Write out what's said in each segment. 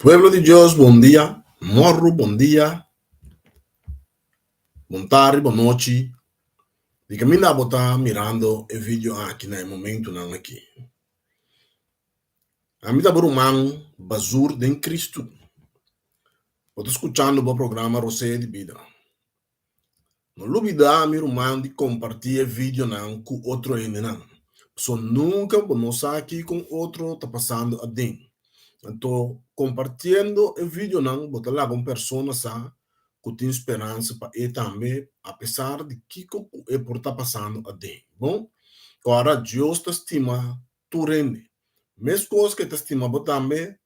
Pueblo de Dios, bom dia. Morro, bom dia. Bom tarde, boa noite. De que me dá botar mirando o vídeo aqui no momento não aqui. A mim tá por basur de Cristo. Eu tô escutando o programa Rosé de Vida. Não lubida meu irmão de compartilhar vídeo não com outro ainda não. Só nunca vamos aqui com outro tá passando a dentro. Então, compartilhando o vídeo não, botar lá com pessoas que tem esperança para ele também, apesar de que é por estar passando a dentro. Bom, agora Deus te estima tu rende. Mesma coisa que te estima também,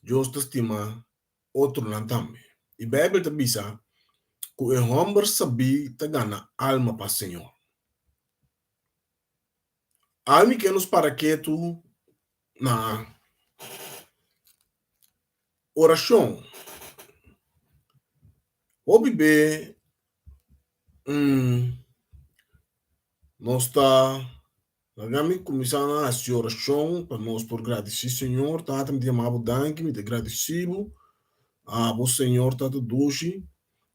Deus te estima outro lá também. E a Bíblia te diz que o homem sabia te ganha alma para o Senhor. Alma que nos para que tu na oração ou beber nós está Nagami começando a essa oração para nós por agradecer Senhor, tá me chamando danke, me agradecido o Senhor tá doce,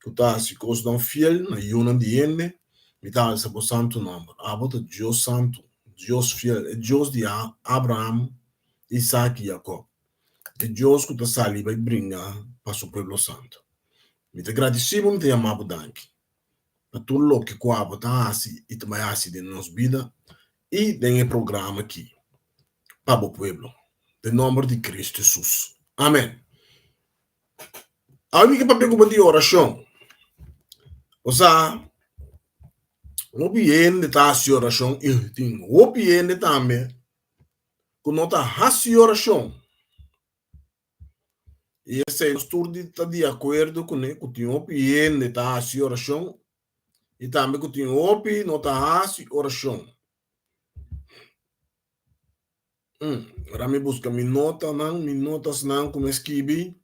que tá se coisa fiel na yuna de ene, me tá essa por santo nome. Bota Deus santo, Deus fiel, é Deus de Abraham, Isaac e Jacob. É Deus que tá sali vai brincar para o povo santo. Me agradecido, me chamado danke. Para tudo o que coabo tá assim e também assim de nossa vida. E tem o programa aqui para o povo, em nome de Cristo Jesus. Amém. A única papel de oração, ou seja, o bien de estar a oração, e tem o bien de também, que não está a oração. E esse estudo está de acordo com ele, que tem o bien de estar a oração, e também que tem o bien não está a oração. Agora me busca notas não, como escrevi.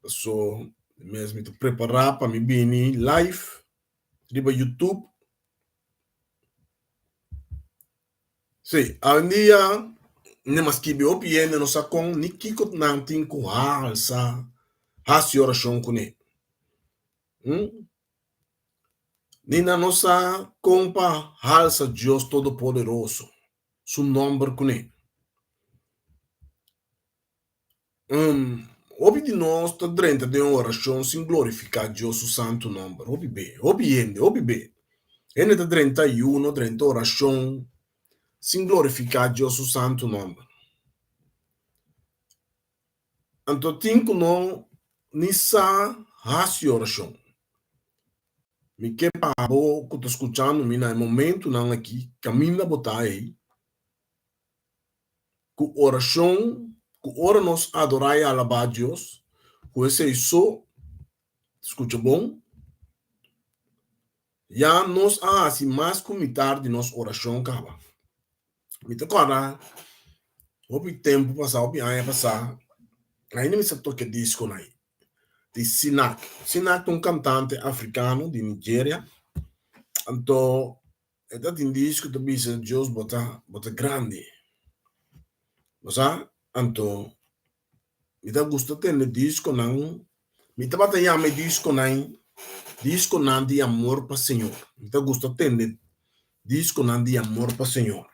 So, mesmo te preparar para me vir live, riba YouTube. Sim, um dia, nós que eu pieno no sacão, ni kiko nantin com alça, a oração com ele. Ni na nossa compa alça Deus Todo-Poderoso, seu nome com ele. Obi de nós, tá dentro de uma oração, sem glorificar Deus, o santo nome. Obi bem. Ele tá dentro de uma, dentro de oração, sem glorificar Deus, o santo nome. Então, tem que não, nessa oração. Me que pabo que estou escutando me no momento não aqui caminha botar aí com oração com ora nos adorar e alabar a Deus com esse isso escuta bom já nos assim mais comitar de nossa oração acaba me toca o tempo passar o ano passar ainda me sabe que disco aí de Sinak um cantante africano de Nigéria então é um disco que diz Deus bota grande. Masa, anto, mita gusto ter disco não, mita bata yame disco não de amor para Senhor. Mita gusto ter disco não de amor para Senhor.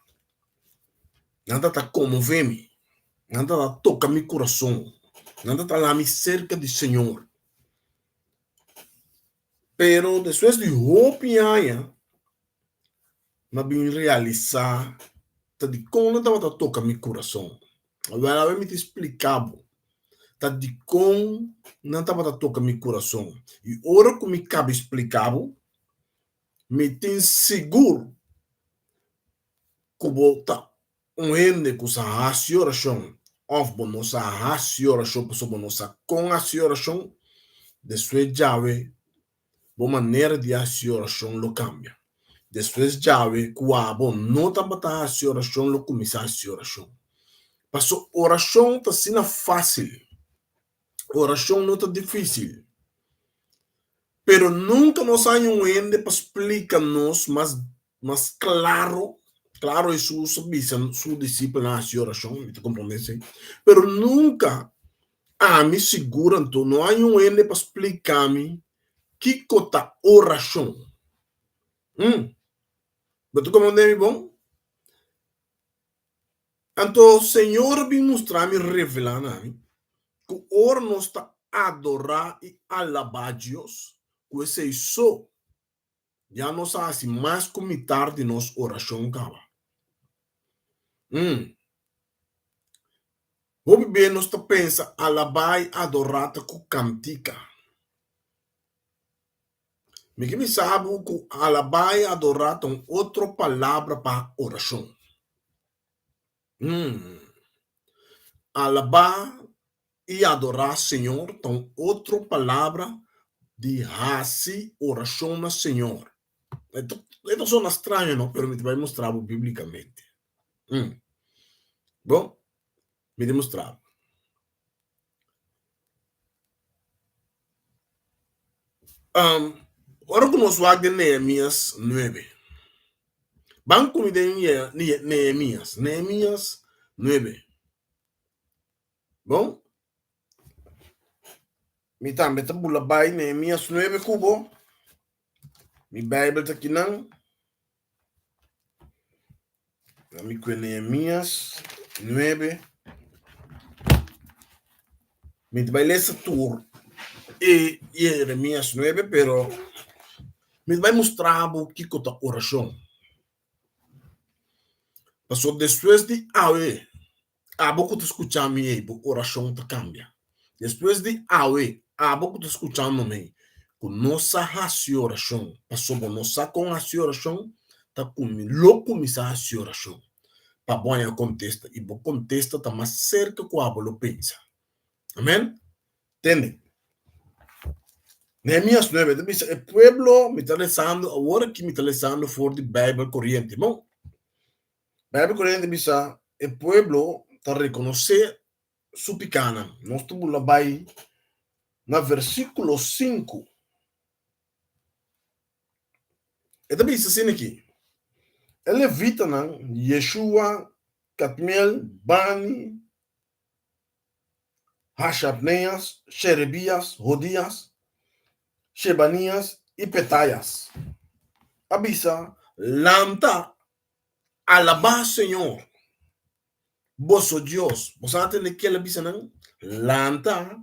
Nada tá comovendo, nada tá toca meu coração, nada tá lá me cerca de Senhor. Pero depois de hopianha, na bem realizar, tá de como não tá toca meu coração. Agora eu me te explicava. Tá de com não estava a tocar meu coração. E ora que me cabe explicado, me tem seguro que volta ende com essa oração. Of bonosa a oração, pessoa bonosa com a oração, de sua chave, boa maneira de a oração lo cambia. Depois chave, que a bom não estava a oração, lo começa a oração. Passou oração está sendo fácil. Oração não está difícil. Pero nunca nos hay un ende para explicar-nos mais claro Jesus su discípulo na oração, me compreende? Pero nunca me segura, então, não há um N para explicar-me que cota oração. Mas tu como é bom? Então, o Senhor vem mostrar-me, revelar-me, que o ora nós está adorar e alabar Deus, que esse isso já nos hace mais comitar de nossa oração, cara. Vamos bem, nós está pensa alabar e adorar com cantica. Me que me sabe que alabar e adorar tem outra palavra para oração. Alabar e adorar Senhor tem outra palavra de hace oração no Senhor. Esto suena estranho, não? Pero me vai mostrar biblicamente. Bom, me demonstrar. Ora que nós vamos de Neemias 9. Banco me de Neemias 9. Bom, me também tá bula bai Neemias 9 cubo. Mi Bible tá aqui não. Mi com Neemias 9. Me vai ler essa tour. E Jeremias 9, pero me vai mostrar o que é a oração. Passou depois de Awe, a pouco te escuchando me, a oração te cambia. Depois de Awe, a pouco te escuchando me, com nossa oração, passou por nossa com a oração, tá com louco me sa oração. Para bom a contesta, e o contesta tá mais cerca com a bolo pensa. Amém? Entende? Neemias 9, dice, el pueblo me está rezando, ahora que me está rezando for the Bible corriente. Bom, Bible corriente dice, el pueblo está reconocer su picana. Nós estamos lá vai na versículo 5. Ele diz assim aqui. Ele evita, né? Yeshua, Catmiel, Bani, Hashabneas, Sherebias, Hodias, Shebanias e Petaias. Avisa, lanta, alabar Senhor. Vosso Dios. Vos entendés que él dice, ¿no? Lanta,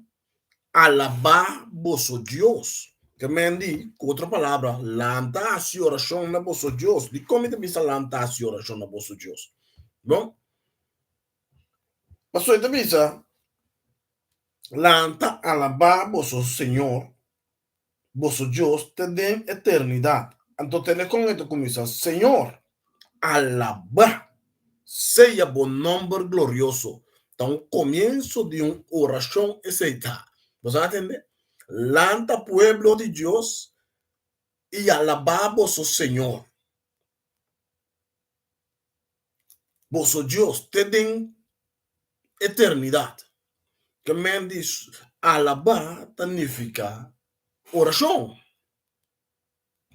alabar vosso Dios. Que me di, con otra palabra, lanta a si oración a vosso Dios. ¿De cómo te dice lanta a si oración a vosso Dios? ¿No? Pasó y te dice, lanta, alabar vosso Señor, vosso Dios, te den eternidad. Entonces, con esto comienza, Señor, alabar. Sea buen nombre glorioso. Então, comienzo de una oración es esta. ¿Vos entendés? Lanta pueblo de Dios y alabamos al Señor. Vos Dios te den eternidad. Que me dice, alabar significa oração.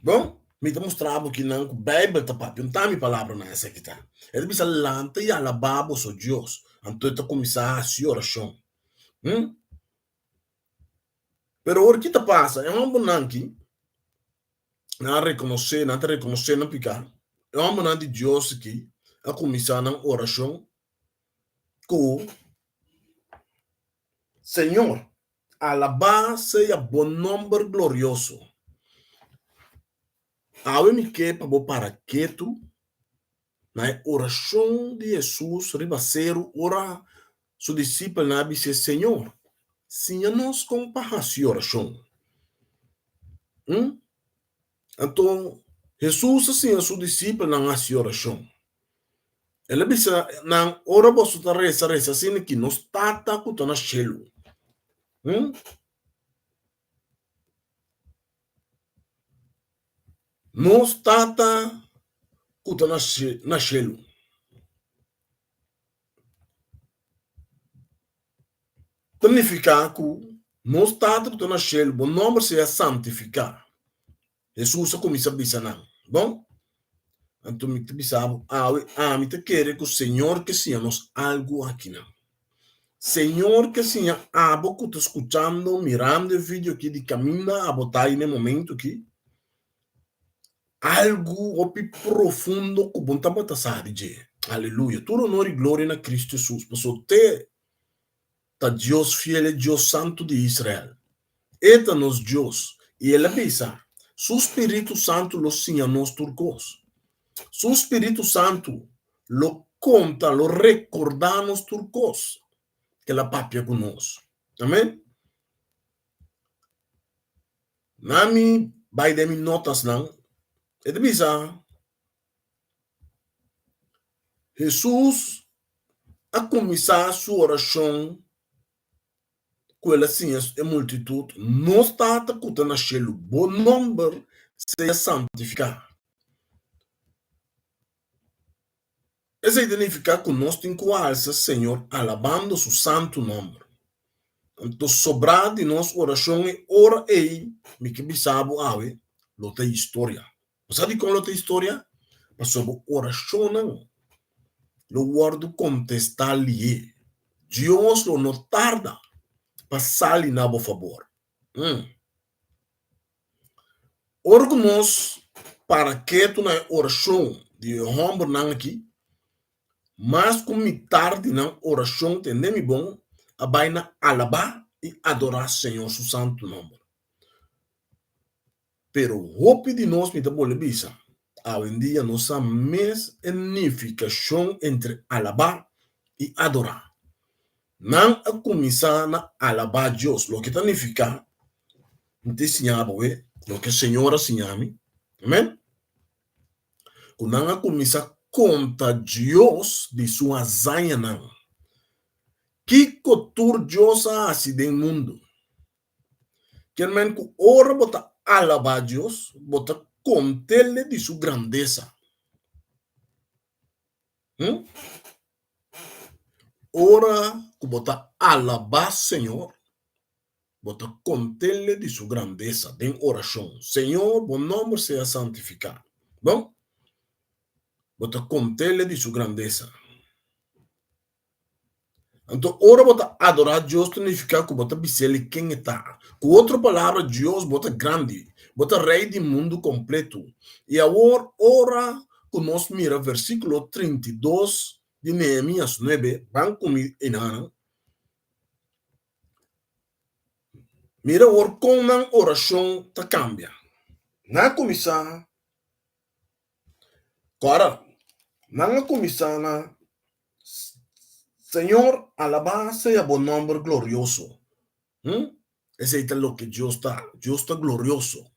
Bom? Me mostrava que na Bíblia está perguntando a palavra nessa aqui tá. Ele diz lanta e alabar o Deus. Então está começar a sua oração. Pero o que está passa? É um bonanque. Não reconhecer, não picar. É um bonanque de Deus aqui. A começar a oração com Senhor. Alabar seja bom nome glorioso. Awe me que para que tu na oração de Jesus ribaceiro ora su discípulo na dice Senhor, sinha-nos com compaixão oração. Então Jesus assim su discípulo na oração. Ele disse na ora você tá reza assim que nos tata com na chelo. Nos tata kuta na chelo. Significa que nos tata kuta na chelo, o nome se é santificar. Jesus começa a dizer não. Bom? Então me sabe, me te quer que o Senhor que seamos algo aqui não. Senhor, que assim, a boca tá escutando, mirando o vídeo aqui de caminha, a botar aí no momento aqui, algo opi profundo que bom tá botar sabe, aleluia. Tudo honor e glória na Cristo Jesus. Pessoal, te tá Deus fiel, Deus santo de Israel. Eta nos Deus. E ele pensa, su Espírito Santo lo sinha nos turcos. Su Espírito Santo lo conta, lo recorda nos turcos. Que la papia conosco. Amém? Nami, vai de mi notas não. E de bisa, Jesus a começar a sua oração com ela assim, a multitud, não está a nascer o bom número, seja santificado. Essa identificar conosco em qual Senhor, alabando seu santo nome. Então, sobrar de nós oração e ora ei, me que bisabo ave, lota história. Sabe como lota história? Mas sobre oração não. Lo guardo contestar-lhe. Deus lo não tarda para sair na bo favor. Orgulhos para que tu na oração de homem não aqui, mas como tarde na oração tem nem bom, a baina alabar e adorar Senhor seu santo nome. Pero hope de nós me bole bisa. Hoje em dia nós a mesnificação entre alabar e adorar. Não a começar a alabar Deus, lo que significa, não te ensinava, lo que a Senhora ensiname, amém? Não a começar a contar Deus de sua zanha, não. Que cultura Deus há no mundo? Que men que ora bota alabar Deus, bota contar-lhe de sua grandeza. Ora que bota alabar Senhor, bota contar-lhe de sua grandeza, de oração. Senhor, bom nome seja santificado. Bom? Bota contar-lhe de sua grandeza. Então, ora bota adorar Deus significa que bota bisele quem está. Com outra palavra, Deus bota grande, bota rei do mundo completo. E agora, ora que nós mira versículo 32 de Neemias 9, van comigo em Ana. Mira, or com uma oração ta cambia. Na começar, cara, na começar na Senhor, alabado sea por nombre glorioso. Ese es lo que Dios está. Dios está glorioso.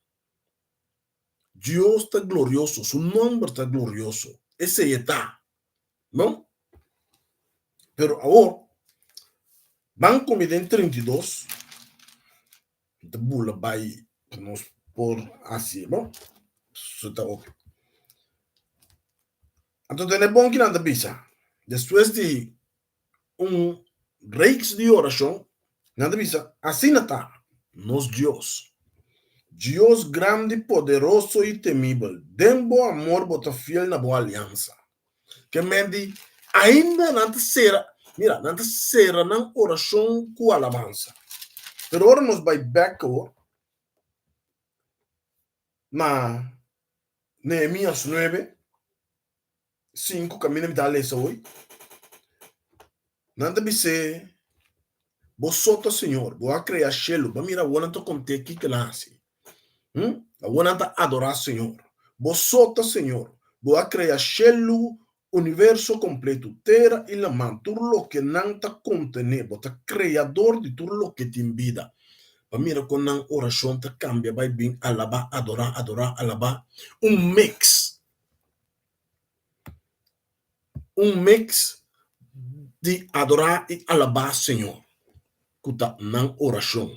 Dios está glorioso. Su nombre está glorioso. Ese está. ¿No? Pero ahora, van comida en 32. De bula vai nos por así, ¿no? Eso está ok. Entonces, es bom que nada pisa. Después de reis de oração, nada pisa. Assim está. Nos Dios. Dios grande, poderoso e temível. Dembo amor, bota fiel na boa aliança. Que mendi ainda não será. Mira, não será na oração com alabança. Pero agora nos vai back na Neemias 9, 5, caminho me dá lesa hoje. Nada me ser. Vosotros, Senhor, vou criar chelo. Vamos mirar, vou não te contar aqui que nasce. Vou não adorar, Senhor. Vosotros, Senhor, vou criar chelo. Universo completo, terra e la man, tudo lo que não te contém, você criador de tudo lo que te vida. Para mira com a oração te cambia, vai bem alabar, adorar, adorar, alabar. Mix de adorar e alabar, Senhor. Cuta na oração.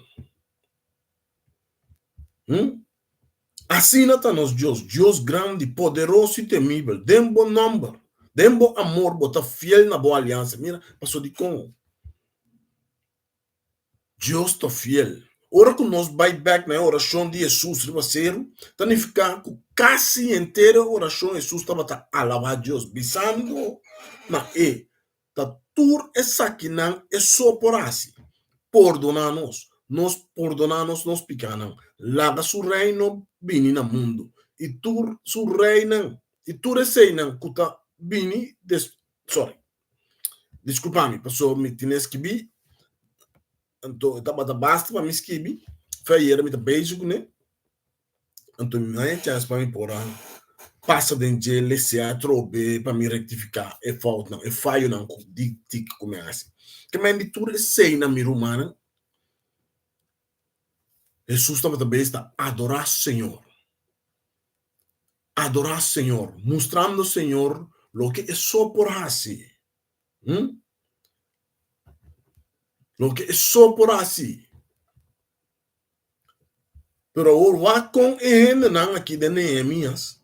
Assim está nos Deus grande, poderoso e temível, de bom nome. Dembo amor, bota fiel na boa aliança. Mira, passou de como? Deus está fiel. Ora que nós vai back na oração de Jesus, ribaceiro, significa que quase inteira oração Jesus estava a alabar Deus, bisando na ta tur essa que não é só por assim. Perdonar-nos, nós perdonar-nos, nós picanam. Laga su reino bini na mundo. E tur su reino, e tur esse não, kuta bini, sorry, desculpa-me, passou me tines que bi, então, estava da basta para me esquibi, foi era me da beijo, né? Então, não é chance para me pôr passa dentro de se a trobe para me rectificar é falta não é falho não de que começa que me de tudo sei na minha humana Jesus estava também está adorar Senhor mostrando Senhor lo que é só por assim lo que é só por assim pero o va com ele não aqui de Neemias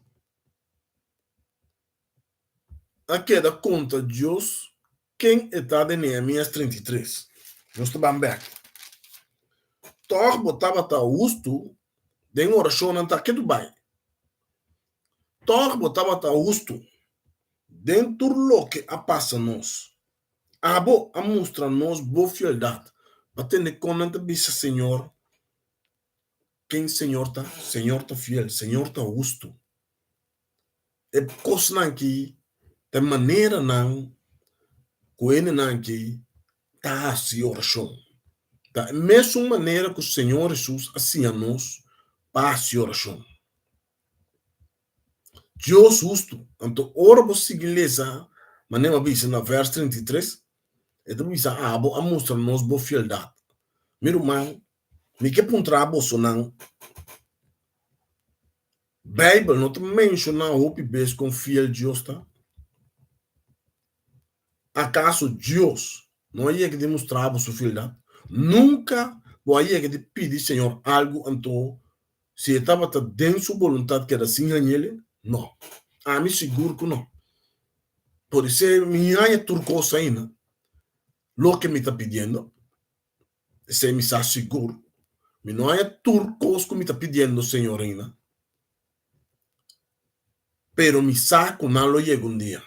aqui da conta de Deus quem está de Neemias 33 nós estamos bem Tor botava ta usto den oração não tá que do bai. Tor botava ta usto dentro lo que a passa nós. Abo a mostra nós boa fieldade. Batendo com não bisa Senhor. Quem Senhor tá fiel, Senhor tá usto. É coisa não que de maneira não coene não que tá assim oração. Da mesma maneira que o Senhor Jesus assim a nós passe oração. Deus justo. Então, ora você lesa, mas nem avisa na verso 33, então bisa a mostra nos boa fieldade. Meu irmão, me que puntra abo sonan, Bible não te menciona o bes com fiel Deus, tá? Acaso Deus não é que demonstrar a sua fieldade? Nunca vai é que pedir, Senhor, algo, então, se estava dentro da sua vontade que era assim, ele, não. A mim seguro que não. Por isso, minha é turcosa ainda. Lo que me está pidiendo, se me está seguro. Me não é turcos que me está pidiendo, senhorina. Pero mi saco não lo llega un día.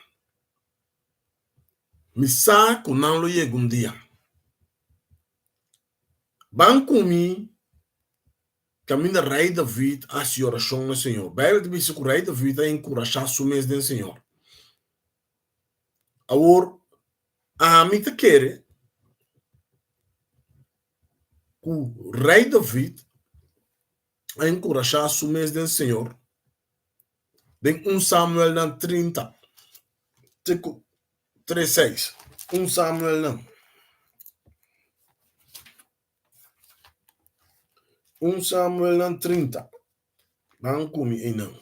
Mi saco não lo llega un día. Van comigo, caminho rei David, a oração do Senhor. Bíblia diz que o rei David é encorajar o mês do Senhor. Agora, a mim te quer que o rei David é encorajar o mês do Senhor. Tem 1 Samuel 30, 3:6. 1 Samuel não. 1 Samuel 30. Não comi aí não.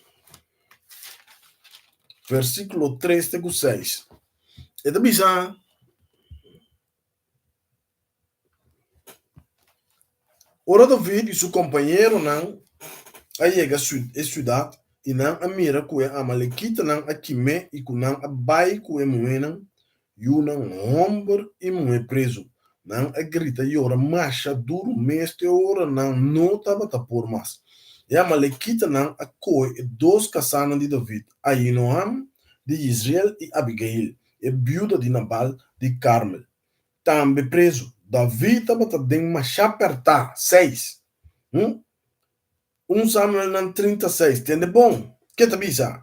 Versículo 3 até 6. E da bisa. Ora David e seu companheiro não a chega a cidade e não a mira que a Amalequita não a Quimé e que não a Bai que é moena e o não homem e moe preso. Não a grita e ora marcha duro mestre ora não estava a por mais. E a Amalequita não a coi dois caçanas de David, Ahinoam de Israel e Abigail, e viúva de Nabal de Carmel. Também preso. Davi estava dando uma chaperta, 6. 1 Samuel 36. Entende bom? Que te bisa?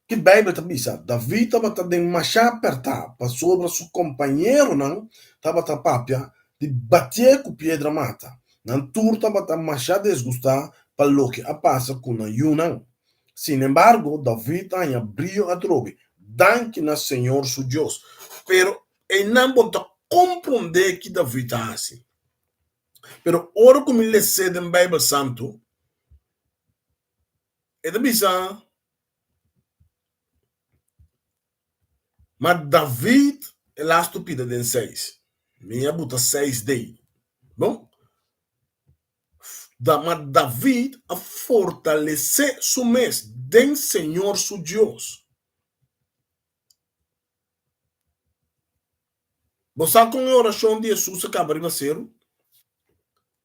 Que Bíblia te bisa? Davi estava dando uma chaperta para sobre seu companheiro, não? Estava papia de bater com pedra mata. Não tur estava machá desgustar para o que a passa com a não. Sin embargo, Davi tem abriu a droga. Danke na Senhor su Deus. Pero ele não pode compreender que Davi está assim. Pero ora como ele lê em Bíblia Santo, ele bisa, mas David é lá estúpida de 6. Minha buta 6 daí. Bom? Mas David a fortalecer su mês den Senhor su Deus. Você com a oração de Jesus acaba de ser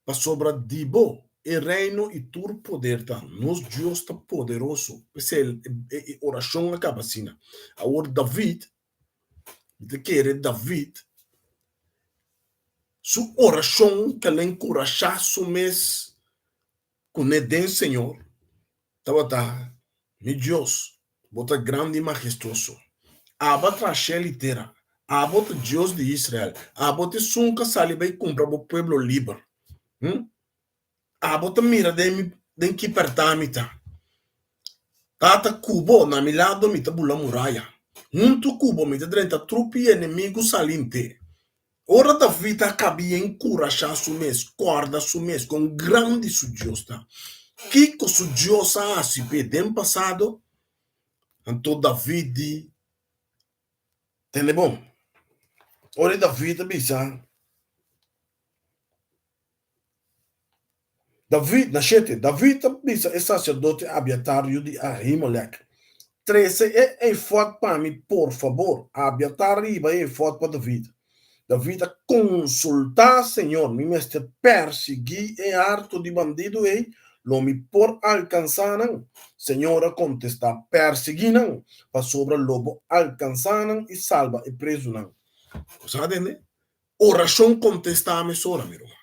para sobra de bo e reino e tur poder tá. Nos Deus está poderoso. Essa oração acaba assim. Agora David te quer David, su oração que le encorajar su mes con el den Señor, estaba mi Dios, bota grande y majestuoso. Abata litera. Abota Deus de Israel. Abota sunca saliba e compra o pueblo libre. Abota mira den que pertamita. Tata cubo na mi lado mita bula muralha. Junto cubo mita 30 trupi inimigo salinte. Ora da vida cabia encorajar su mês, corda su mês com grande su Deus. Kiko su Deus se pedem passado. Então David tem bom. Ora David bisa. David, nascete, David bisa é sacerdote Abiatário de Ahimelech. 13 é foto para mim, por favor. Abiatar riba é foto para David. David a consultar, Senhor, me mestre perseguir é harto de bandido e lo me por alcançar não. Senhor a contestar, perseguir não, para sobre lobo alcançar não e salva e preso não. Você entende? Oração contestar a mesora, meu irmão.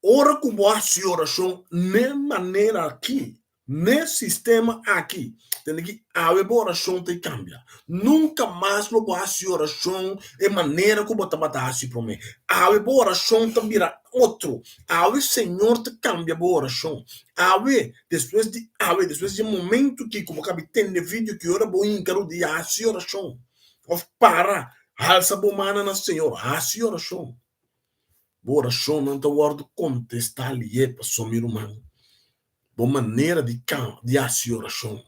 Ora como a oração, nem maneira aqui, nem sistema aqui. Tem que a oração te cambia. Nunca mais lo a oração é maneira como te matasse para mim. A oração te vira outro. A Senhor te cambia a oração. Depois de momento que como cabe tem vídeo que ora vou encaro de a oração. Of para alça bomana na Senhor, a oração. Boa oração não está guardo contestar ali para sumir humano. Boa maneira de a oração.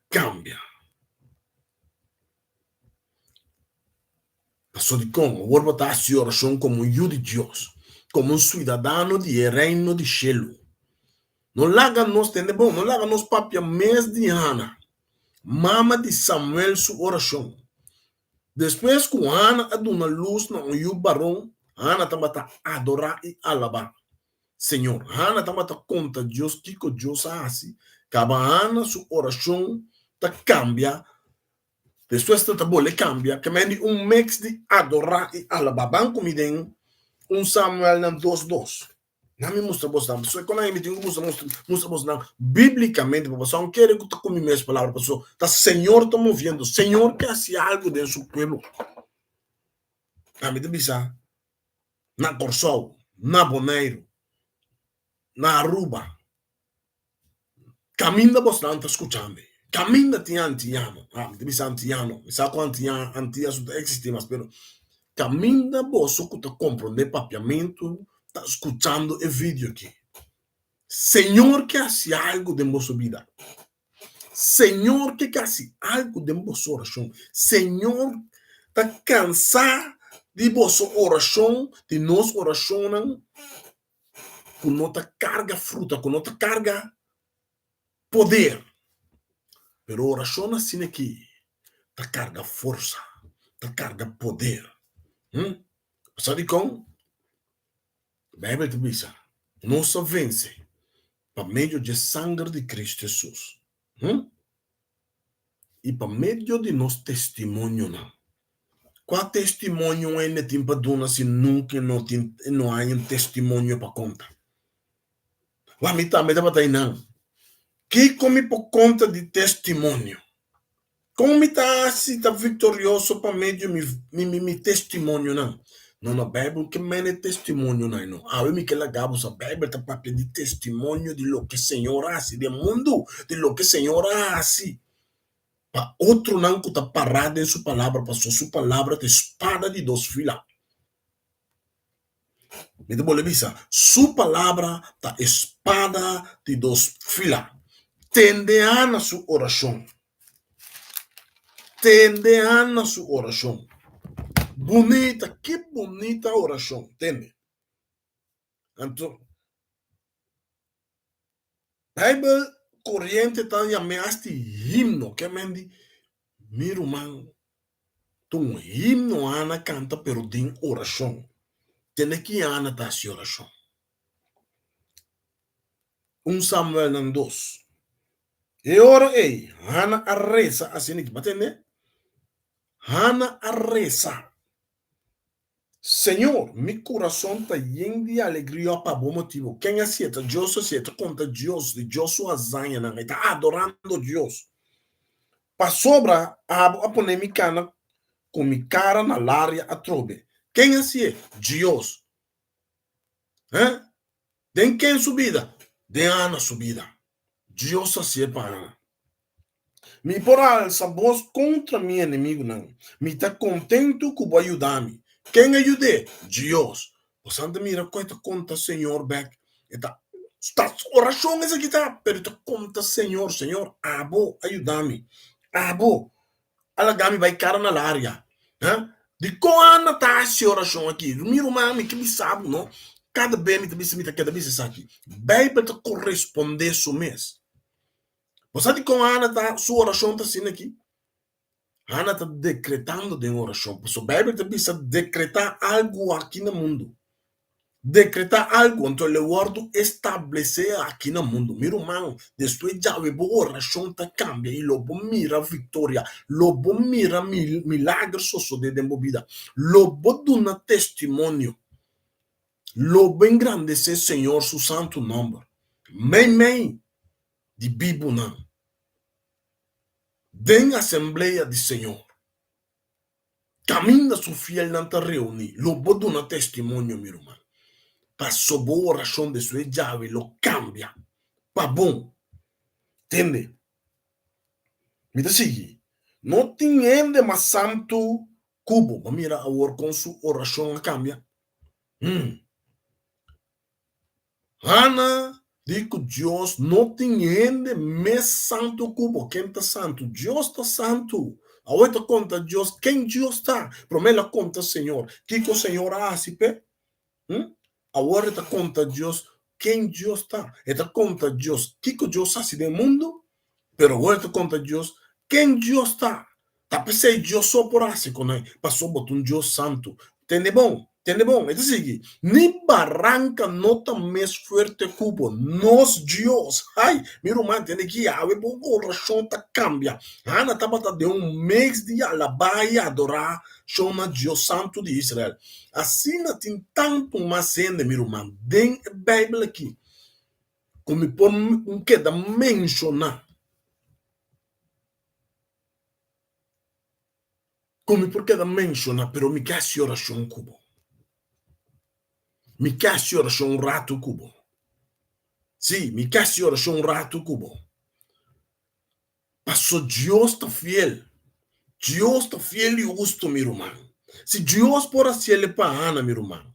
Cambia. Passou de como? Agora botar a oração como um de Deus. Como um cidadão de reino de Shelo. Não larga nós, tem bom, não larga nós papia mês de Ana. Mama de Samuel sua oração. Depois que Ana a dona luz no o barão, Ana também está adorar e alabar. Senhor, Ana também está conta Deus que Deus hace. Caba Ana sua oração tá cambia. Depois tá bom, le cambia. Que mende mix de adorar e alabar. Banco me den Samuel na 2:2. Não me mostra você não. Só quando eu me digo mostra você não. Biblicamente, para você não quer que tu come minhas palavras, pessoal. Tá Senhor tá movendo. Senhor quer fazer algo dentro do povo. A me dizer na Corsol, na Boneiro, na Aruba. Caminha você não está escutando. Caminha tinha antiano. Me diz antiano. Me saco antiano existe, mas pero caminha você que tá compreendendo papiamento, tá escutando o vídeo aqui. Senhor que hace algo de nossa vida. Senhor que hace algo de nossa oração. Senhor tá cansado de vossa oração, de nossa oração, com nossa carga fruta, com nossa carga poder. Pero oração assim aqui, tá carga força, tá carga poder. Sabe como? A Bíblia te diz, nossa vence por meio de sangue de Cristo Jesus. E por meio de nosso testemunho, não. Qual testemunho é ne tempo duna se nunca não há um testemunho para conta? Lá me tá não. Que come por conta de testemunho? Como me tá se tá vitorioso para meio de me testemunho, não? Não na Bíblia que me testemunho, não. A mim que lagabo a Bíblia tá para pedir testemunho de lo que o Senhor hace, do mundo, de lo que o Senhor hace. Para outro não que está parado em sua palavra, passou sua palavra de espada de 2 filas. Me dá bolevisa, sua palavra está espada de 2 filas. Tende a na sua oração. Tende a na sua oração. Bonita, que bonita oração, entende? Então, Bíblia corriente está llamando himno, que mendi, mi irmão, tu himno Ana canta, pero tem oração. Tem que Ana está se oração. Samuel não 2. E ora, Ana a reza assim, que batende. Hana a rezar. Senhor, mi coração está lleno de alegria para bom motivo. Quem aceita Deus, aceita conta Deus, de Deus sua zanha, está adorando Deus. Para sobra, a poner mi cana com mi cara na área a trobe. Quem aceita? Deus. Den quem subida? De Ana subida. Deus aceita para Ana. Me por alça voz contra meu inimigo, não. Me está contento que vai ajudar-me. Quem ajude? Deus. Você anda mira quanto conta, Senhor, Beck. Está oração essa aqui tá, pero te conta, Senhor, Senhor, abo, ajuda-me. Abo, alagami vai cara na área. De quando tá essa oração aqui? Miro mami que me sabe, não? Cada vez me tá cada vez aqui. Bíblia te corresponde isso mês. Você de como a Ana tá, sua oração está sendo aqui. A Ana está decretando de oração. A Bíblia te precisa decretar algo aqui no mundo. Decretar algo, então ele word estabelecer aqui no mundo. Meu irmão, depois já a oração te cambia e lobo mira vitória, lobo mira milagres suceder de vida, lobo dá testemunho, lobo engrandecer Senhor seu santo nome. Mãe de Bíblia não. Den assembleia de Senhor. Caminha su fiel nanta reuni, lobo dá testemunho, meu irmão. Passou boa oração de sua chave, lo cambia. Pa bom. Entende? Me diz aqui. Não tem mais santo cubo. Mas mira, agora com sua oração cambia. Ana, digo Deus, não tem mais santo cubo. Quem está santo? Deus está santo. Agora conta Deus, quem Deus está? Promela conta Senhor. Que o Senhor hace, pé? Agora está conta Deus quem Deus está. Está conta Deus que Deus faz no mundo, pero agora está conta Deus quem Deus está. Está pensando Deus só por assim, passou botar um Deus santo. Entende bom? Entende bom? É assim, nem barranca nota mais forte cubo. Nós Deus. Ai, meu irmão, entende que a oração tá cambia. Ana estava de mês de alabar e adorar, chama Deus Santo de Israel. Assim não tem tanto mais sendo, meu irmão. Tem a Bíblia aqui. Como por um que da mencionar. Como por que da mencionar, pero me quer se oração cubo. Me quer se oração rato cubo. Sim, me quer se oração rato cubo. Passou Deus está fiel. Deus está fiel e justo, meu irmão. Se Deus por assim ele para Ana, meu irmão,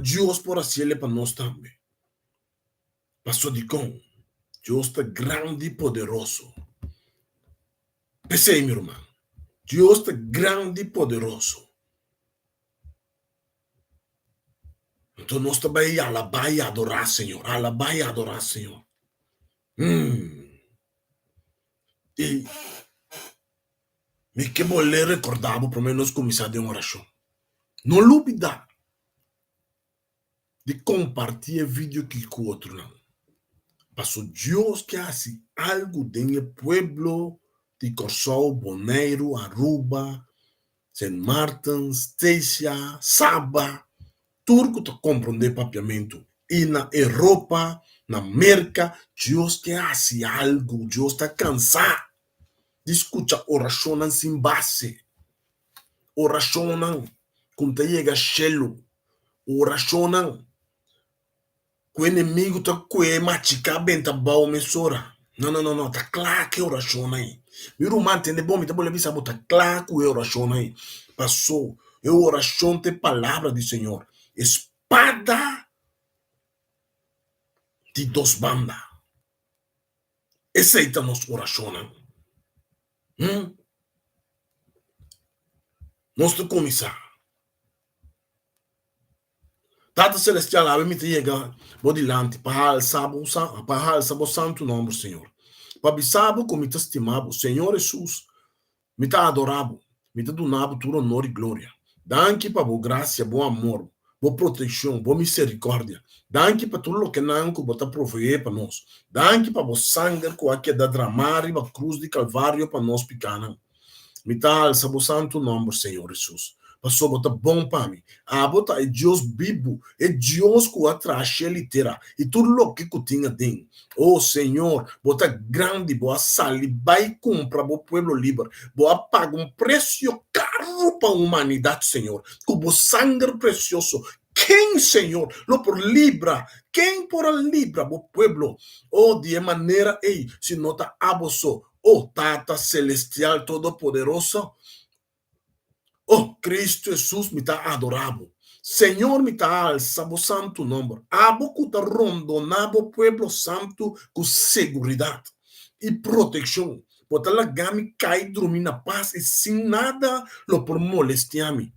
Deus por assim ele para nós também. Passou de com. Deus está grande e poderoso. Pensei, meu irmão. Deus está grande e poderoso. Então nós também alabar e adorar, Senhor. Alabar e adorar, Senhor. E me que vou ler recordar, pelo menos começar de uma oração. Não olvidar de compartilhar vídeo que com o outro não. Passou Deus que faz algo dentro do pueblo de Corsol, Bonaire, Aruba, St. Martins, Teixeira, Saba, turco te compreender papiamento. E na Europa, na América, Deus que faz algo, Deus está cansado de escutar oração sem base. Oração não, quando te chega chelo, oração não. O inimigo está com a machica bem tá bom, mesora. Não, tá claro que oração aí. Meu irmão, entende bom, me tá bom, tá claro que oração aí. Passou, oração tem palavra do Senhor. Espada de duas bandas. Essa aí tá nossa oração, não? Nós temos que começar. Tata Celestial, a mim te chega, bodilante, para alçar o santo nome, Senhor. Para bisar, como te estimado, Senhor Jesus, me te adorado, me te donado todo honor e glória. Danke para boa graça, bom amor, boa proteção, boa misericórdia. Danke para tudo o que não que você prover para nós. Danke para o sangue que aqui da derramar e a cruz de Calvário para nós pecanos. Me tá alça o santo nome, Senhor Jesus. Passou, bota bom para mim. Bota é Deus vivo, é Deus que atrás ele terá. E tudo o que tinha dentro. Oh, Senhor, bota grande, boa sali, vai comprar o povo livre. Boa paga preço caro para a humanidade, Senhor. Com o sangue precioso. Quem, Senhor, lo por libra? Quem por a libra, o pueblo? Oh, de maneira, ei, se nota aboso. Oh, Tata Celestial Todo-Poderoso. Oh, Cristo Jesus me está adorado. Senhor me está alçando santo nome. Abo que está rondonado pueblo santo com segurança e proteção. Botar la gami cai dormir na paz e sem nada lo por molestar-me.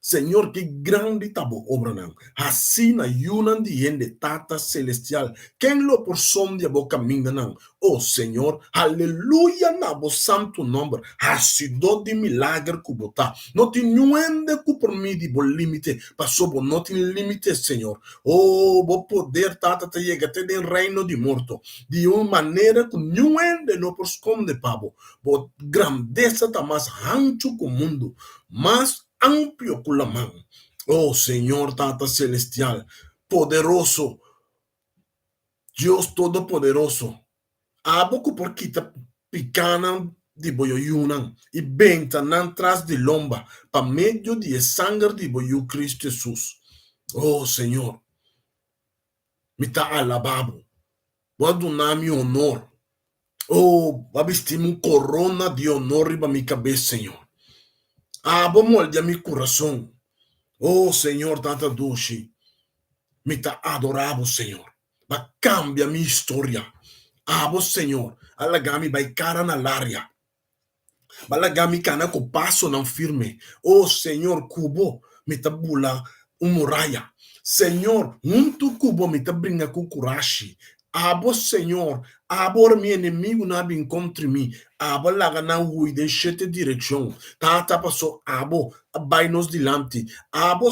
Senhor, que grande tabo obra não. Assim na yunan de tata celestial. Quem lo por som de boca minha não. Oh Senhor, aleluia na bo santo nome. Hasidó de milagre kubota. Não tem nuende ku por mim de bo limite. Passou bo não tem limite, Senhor. Oh, bo poder tata te chega até do reino de morto. De uma maneira que nuende não por esconde pabo. Bo grandeza tá mais rancho com o mundo. Mas amplio con la mano. Oh Señor Tata Celestial, poderoso, Dios Todopoderoso. Aboco por quita picana de boyoyunan y ventanan tras de lomba pa medio de sangre de boyu Cristo Jesús. Oh Señor, me está alabado. Voy a donar mi honor. Oh, voy a vestir un corona de honor riba mi cabeza, Señor. Vou moldear mi coração. Oh, Senhor, tanta dulce. Me está adorado, Senhor. Vai cambia minha história. Senhor, alagami vai cara na lária. Balagami cana com passo não firme. Oh, Senhor, cubo, me está bula muralha. Senhor, muito cubo me está brinca com coragem. Senhor, meu inimigo não me encontre mim. Laga na rua de sete direção. Tata passou, vai nos dilante.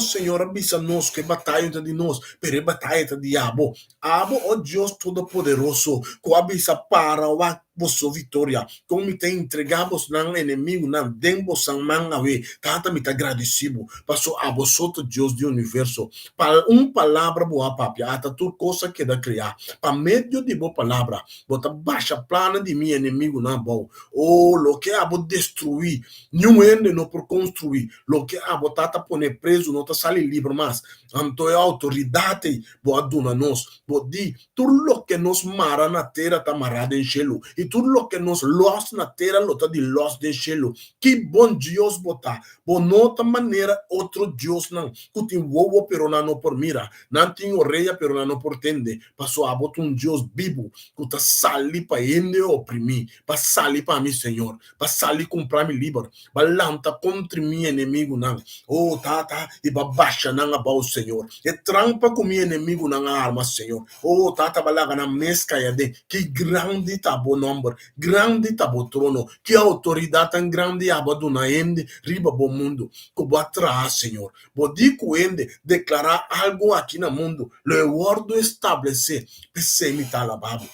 Senhor, avisa nos que batalha de nós, pero batalha de diabo. Oh Deus Todo-Poderoso, que avisa para a vossa vitória. Como me tem entregado não inimigo, não dembo sang mangawe. Tata me tá agradecido. Passou a vosotros, Deus do universo. Para palavra boa, papia, ata tudo coisa que da criar. Para meio de boa palavra, bota baixa plana de meu inimigo não bom. Oh, lo que abo destruir, nenhum ende não por construir. Lo que abo tata poner preso, não tá sair livre mais. Então é autoridade, boa dona nós. Bodi, tudo lo que nos mara na terra tá marado em gelo. E tudo lo que nos los na terra, lo tá de los de gelo. Que bom Deus botar. Bonota maneira, outro Deus não. Que tem wowo, pero não por mira. Não tem orelha, pero não por tende. Passou a botar Deus vivo. Que tá sali para ende oprimir. Para sali para mim, Senhor. Para sali comprar me livre. Para lanta contra mim inimigo não. Oh, tata, e para baixa não abau, Senhor. E trampa com meu inimigo não arma, Senhor. Oh, tata, balaga na mesca ya de. Que grande tá bom nome. Grande tá bom trono. Que autoridade tão grande abado na ende. Riba bom mundo. Que vou atrás, Senhor. Vou dico ende. Declarar algo aqui no mundo. Le word estabelecer. Pensei me tá alabado.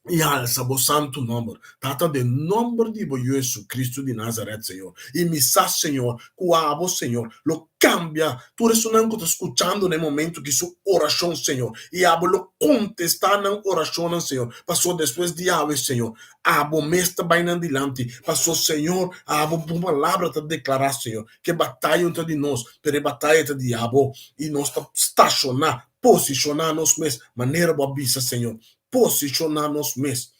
E alça o santo nome, tata de nome de Jesus Cristo de Nazaré, Senhor. E me sa, Senhor, cuabo, Senhor, lo cambia. Tu eres não que está escutando no momento que sua oração, Senhor. E abo lo contestar na oração, Senhor. Passou depois de ave, Senhor. Abo mesta vai adiante. Passou, Senhor, abo uma palavra te declarar, Senhor, que batalha entre nós, pero batalha entre diabo. E nós estacionar, posicionar nos mesmos, maneira boa vista, Senhor. Posicionar-nos mesmo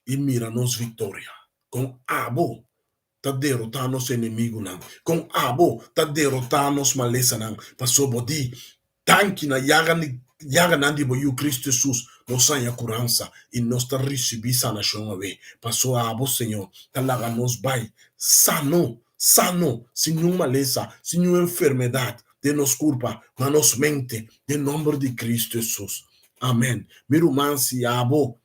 e mira-nos vitória. Com abo, tá derrotar nosso inimigo, não. Com abo, tá derrotar nos maleza, não. Passou bodi, tanque na yaga nandi boiu Cristo Jesus, nos sanha curança e nós tá receber sanação a ver. Passou abo, Senhor, tá laga nos vai, sano, sem nenhuma maleza, sem nenhuma enfermidade, de nos culpa, mas nos mente, em nome de Cristo Jesus. Amém. Meu irmão, se abo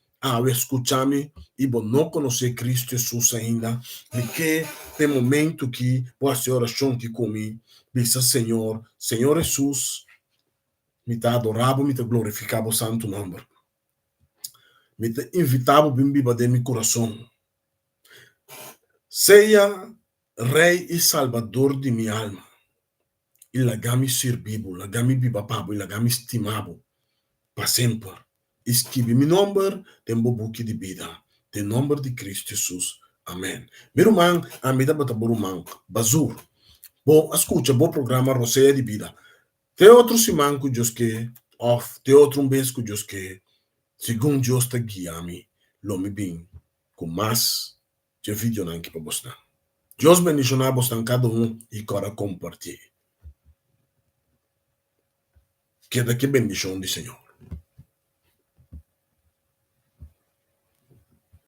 escutar-me e não conhecer Cristo Jesus ainda, de que tem momento que vou fazer oração aqui comigo, diz Senhor Jesus, me tá adorado, me tá glorificado o santo nome. Me tá invitado bem viva de meu coração. Sea Rey y Salvador de mi alma. E lagami sirbibo, lagami bibapabo, e lagami estimabo, para sempre. Escrevi meu nome, tem book de vida. Tem nome de Cristo Jesus. Amém. Meu irmão, a vida bata burumang, bazur. Bom, escuta, bom programa Roceia de Vida. Tem outro simão que Deus que, off, tem outro mês que Deus que, segundo Deus está guiando, me bem, com mais de vídeo não que para você. Deus bendicionar você cada e para compartilhar. Que daqui bendição do Senhor.